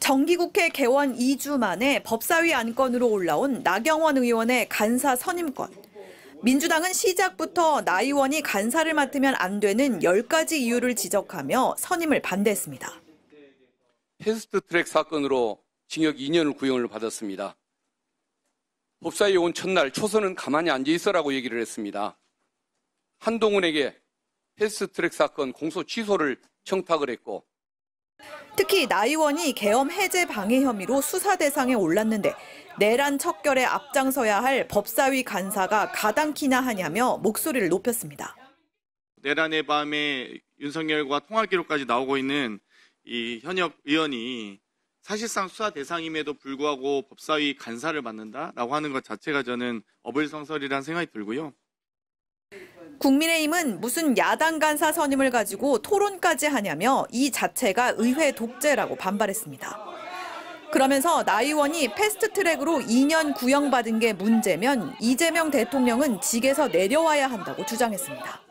정기국회 개원 2주 만에 법사위 안건으로 올라온 나경원 의원의 간사 선임권. 민주당은 시작부터 나 의원이 간사를 맡으면 안 되는 10가지 이유를 지적하며 선임을 반대했습니다. 패스트트랙 사건으로 징역 2년을 구형을 받았습니다. 법사위에 온 첫날 초선은 가만히 앉아 있어라고 얘기를 했습니다. 한동훈에게 패스트트랙 사건 공소 취소를 청탁을 했고, 특히 나 의원이 계엄 해제 방해 혐의로 수사 대상에 올랐는데 내란 척결에 앞장서야 할 법사위 간사가 가당키나 하냐며 목소리를 높였습니다. 내란의 밤에 윤석열과 통화 기록까지 나오고 있는 이 현역 의원이 사실상 수사 대상임에도 불구하고 법사위 간사를 맡는다라고 하는 것 자체가 저는 어불성설이라는 생각이 들고요. 국민의힘은 무슨 야당 간사 선임을 가지고 토론까지 하냐며 이 자체가 의회 독재라고 반발했습니다. 그러면서 나 의원이 패스트트랙으로 2년 구형받은 게 문제면 이재명 대통령은 직에서 내려와야 한다고 주장했습니다.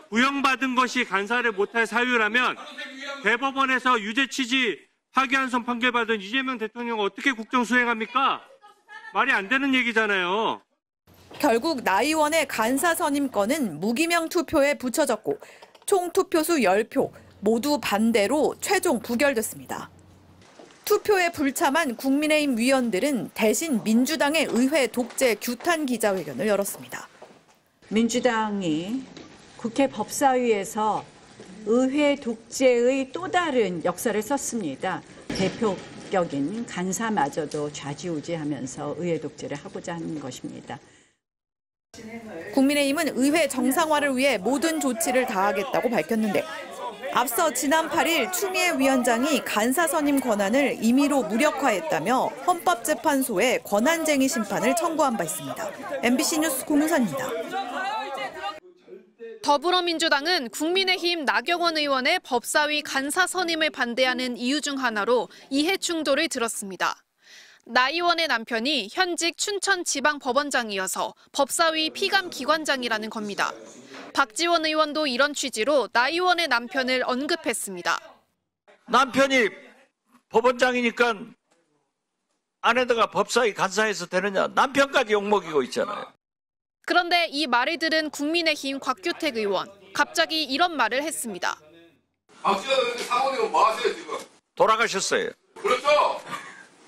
구형받은 것이 간사를 못할 사유라면 대법원에서 유죄 취지 파기환송 판결받은 이재명 대통령은 어떻게 국정 수행합니까? 말이 안 되는 얘기잖아요. 결국 나 의원의 간사 선임권은 무기명 투표에 붙여졌고 총 투표수 10표 모두 반대로 최종 부결됐습니다. 투표에 불참한 국민의힘 위원들은 대신 민주당의 의회 독재 규탄 기자회견을 열었습니다. 민주당이 국회 법사위에서 의회 독재의 또 다른 역사를 썼습니다. 대표격인 간사마저도 좌지우지하면서 의회 독재를 하고자 하는 것입니다. 국민의힘은 의회 정상화를 위해 모든 조치를 다하겠다고 밝혔는데 앞서 지난 8일 추미애 위원장이 간사 선임 권한을 임의로 무력화했다며 헌법재판소에 권한쟁의 심판을 청구한 바 있습니다. MBC 뉴스 공유선입니다. 더불어민주당은 국민의힘 나경원 의원의 법사위 간사 선임을 반대하는 이유 중 하나로 이해 충돌을 들었습니다. 나 의원의 남편이 현직 춘천지방법원장이어서 법사위 피감기관장이라는 겁니다. 박지원 의원도 이런 취지로 나 의원의 남편을 언급했습니다. 남편이 법원장이니까 아내가 법사위 간사해서 되느냐, 남편까지 욕먹이고 있잖아요. 그런데 이 말을 들은 국민의힘 곽규택 의원, 갑자기 이런 말을 했습니다. 박지원 의원님 사모님은 뭐 하세요 지금? 돌아가셨어요. 그렇죠.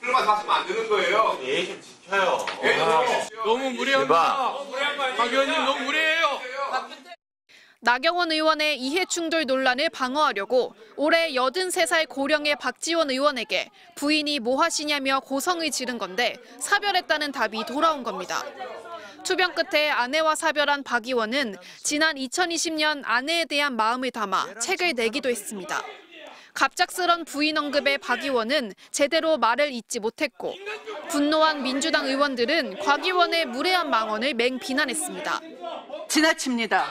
그러면 하시면 안 되는 거예요. 예 좀 지켜요. 너무 무례합니다. 박 의원님 너무 무례해요. 나경원 의원의 이해 충돌 논란을 방어하려고 올해 83살 고령의 박지원 의원에게 부인이 뭐 하시냐며 고성을 지른 건데 사별했다는 답이 돌아온 겁니다. 투병 끝에 아내와 사별한 박 의원은 지난 2020년 아내에 대한 마음을 담아 책을 내기도 했습니다. 갑작스런 부인 언급에 박 의원은 제대로 말을 잇지 못했고 분노한 민주당 의원들은 곽 의원의 무례한 망언을 맹비난했습니다. 지나칩니다.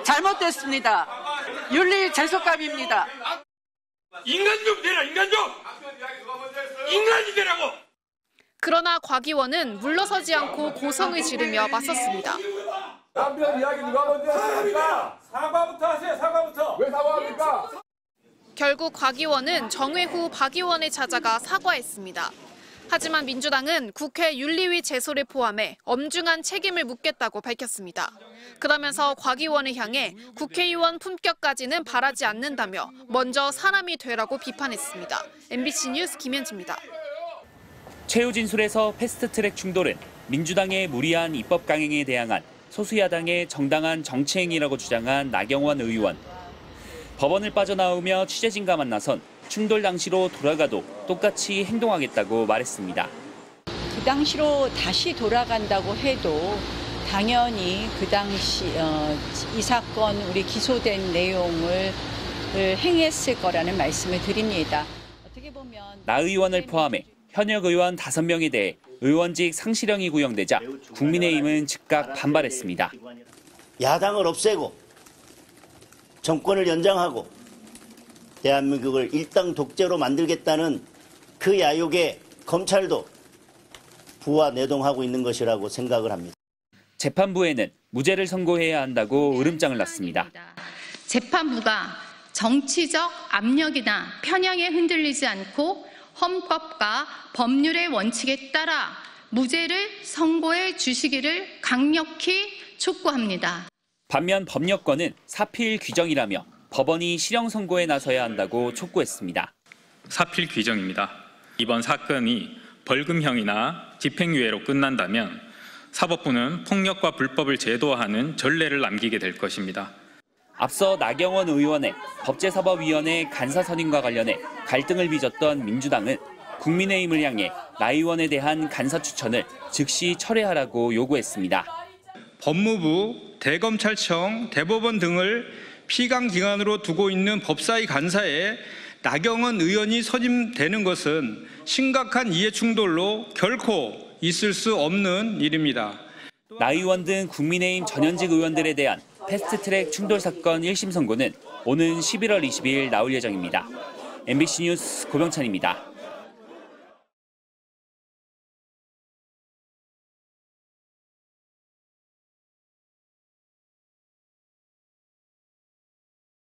잘못됐습니다. 윤리 재속감입니다. 인간 좀 되라, 인간 좀! 인간이 되라고! 그러나 곽 의원은 물러서지 않고 고성을 지르며 맞섰습니다. 남편 이야기 누가 먼저 하십니까? 사과부터 하세요, 사과부터! 왜 사과합니까? 결국 곽 의원은 정회 후 박 의원을 찾아가 사과했습니다. 하지만 민주당은 국회 윤리위 제소를 포함해 엄중한 책임을 묻겠다고 밝혔습니다. 그러면서 곽 의원을 향해 국회의원 품격까지는 바라지 않는다며 먼저 사람이 되라고 비판했습니다. MBC 뉴스 김현지입니다. 최후 진술에서 패스트트랙 충돌은 민주당의 무리한 입법 강행에 대항한 소수야당의 정당한 정치행위라고 주장한 나경원 의원. 법원을 빠져나오며 취재진과 만나선 충돌 당시로 돌아가도 똑같이 행동하겠다고 말했습니다. 그 당시로 다시 돌아간다고 해도 당연히 그 당시 이 사건 우리 기소된 내용을 행했을 거라는 말씀을 드립니다. 어떻게 보면 나 의원을 포함해 현역 의원 5명에 대해 의원직 상실형이 구형되자 국민의힘은 즉각 반발했습니다. 야당을 없애고 정권을 연장하고 대한민국을 일당 독재로 만들겠다는 그 야욕에 검찰도 부하내동하고 있는 것이라고 생각을 합니다. 재판부에는 무죄를 선고해야 한다고 으름장을 놨습니다. 재판부가 정치적 압력이나 편향에 흔들리지 않고 헌법과 법률의 원칙에 따라 무죄를 선고해 주시기를 강력히 촉구합니다. 반면 법력권은 사필 규정이라며 법원이 실형 선고에 나서야 한다고 촉구했습니다. 사필 규정입니다. 이번 사건이 벌금형이나 집행유예로 끝난다면 사법부는 폭력과 불법을 제도화하는 전례를 남기게 될 것입니다. 앞서 나경원 의원의 법제사법위원회 간사 선임과 관련해 갈등을 빚었던 민주당은 국민의힘을 향해 나 의원에 대한 간사 추천을 즉시 철회하라고 요구했습니다. 법무부, 대검찰청, 대법원 등을 피감기관으로 두고 있는 법사위 간사에 나경원 의원이 선임되는 것은 심각한 이해충돌로 결코 있을 수 없는 일입니다. 나 의원 등 국민의힘 전현직 의원들에 대한 패스트트랙 충돌 사건 1심 선고는 오는 11월 20일 나올 예정입니다. MBC 뉴스 고병찬입니다.